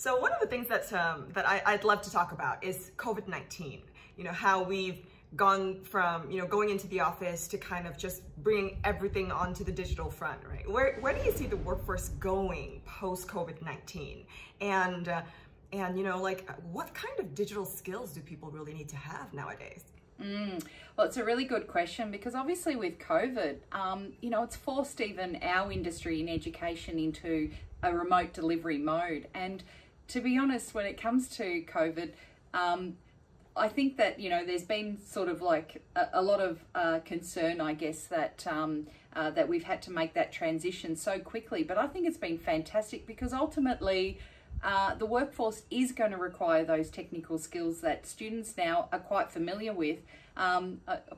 So one of the things that I'd love to talk about is COVID-19. You know, how we've gone from, you know, going into the office to kind of just bring everything onto the digital front, right? Where do you see the workforce going post COVID-19? And you know, like, what kind of digital skills do people really need to have nowadays? Well, it's a really good question, because obviously with COVID, you know, it's forced even our industry in education into a remote delivery mode. And to be honest, when it comes to COVID, I think that, you know, there's been sort of like a lot of concern, I guess, that that we've had to make that transition so quickly. But I think it's been fantastic, because ultimately the workforce is going to require those technical skills that students now are quite familiar with.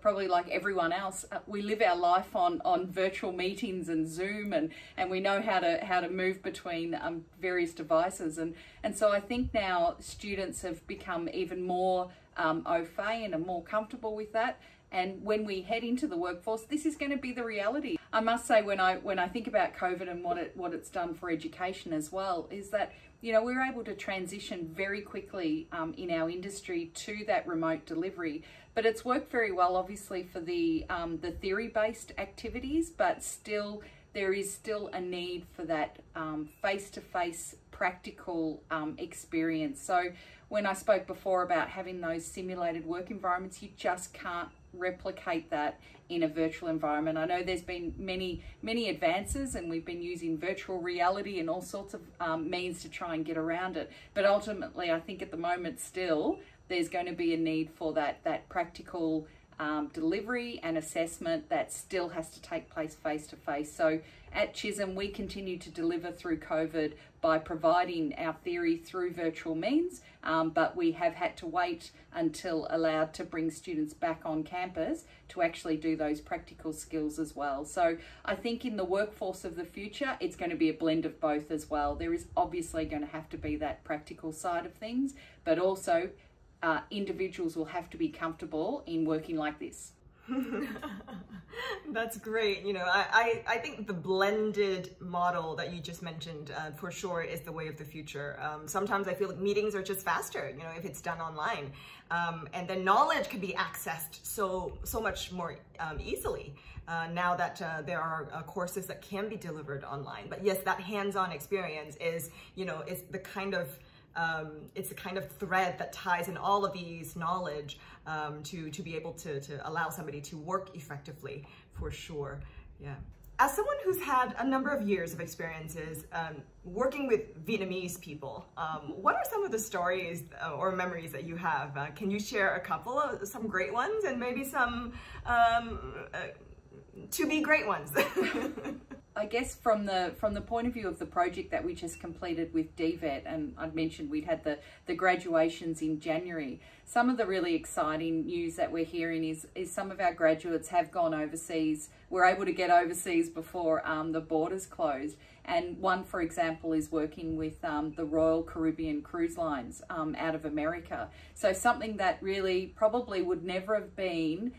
Probably like everyone else, we live our life on virtual meetings and Zoom, and we know how to move between various devices, and so I think now students have become even more au fait and are more comfortable with that. And when we head into the workforce, this is going to be the reality. I must say, when I think about COVID and what it's done for education as well, is that, you know, we're able to transition very quickly in our industry to that remote delivery. But it's worked very well, obviously, for the theory-based activities, but still there is still a need for that face-to-face practical experience. So when I spoke before about having those simulated work environments, you just can't replicate that in a virtual environment. I know there's been many advances, and we've been using virtual reality and all sorts of means to try and get around it. But ultimately, I think at the moment still, there's going to be a need for that practical delivery and assessment that still has to take place face to face. So at Chisholm, we continue to deliver through COVID by providing our theory through virtual means, but we have had to wait until allowed to bring students back on campus to actually do those practical skills as well. So I think in the workforce of the future, it's going to be a blend of both as well. There is obviously going to have to be that practical side of things, but also individuals will have to be comfortable in working like this. That's great. You know, I think the blended model that you just mentioned for sure is the way of the future. Sometimes I feel like meetings are just faster, you know, if it's done online, and then knowledge can be accessed so much more easily now that there are courses that can be delivered online. But yes, that hands-on experience is, you know, is the kind of it's the kind of thread that ties in all of these knowledge to be able to allow somebody to work effectively, for sure. Yeah. As someone who's had a number of years of experiences working with Vietnamese people, what are some of the stories or memories that you have? Can you share a couple of some great ones and maybe some to be great ones? I guess from the point of view of the project that we just completed with DVET, and I'd mentioned we'd had the graduations in January, some of the really exciting news that we're hearing is some of our graduates have gone overseas, were able to get overseas before the borders closed. And one, for example, is working with the Royal Caribbean Cruise Lines out of America. So something that really probably would never have been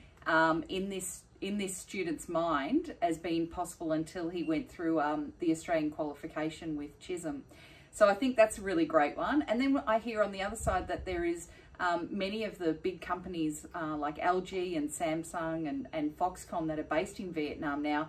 in this student's mind as being possible until he went through the Australian qualification with Chisholm. So I think that's a really great one. And then I hear on the other side that there is many of the big companies like LG and Samsung and Foxconn that are based in Vietnam now,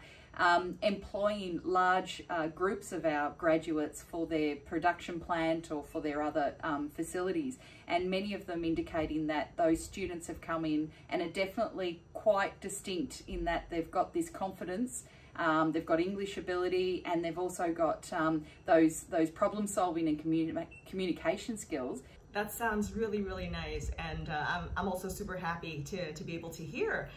employing large groups of our graduates for their production plant or for their other facilities, and many of them indicating that those students have come in and are definitely quite distinct in that they've got this confidence, they've got English ability, and they've also got those problem solving and communication skills. That sounds really, really nice, and I'm also super happy to be able to hear.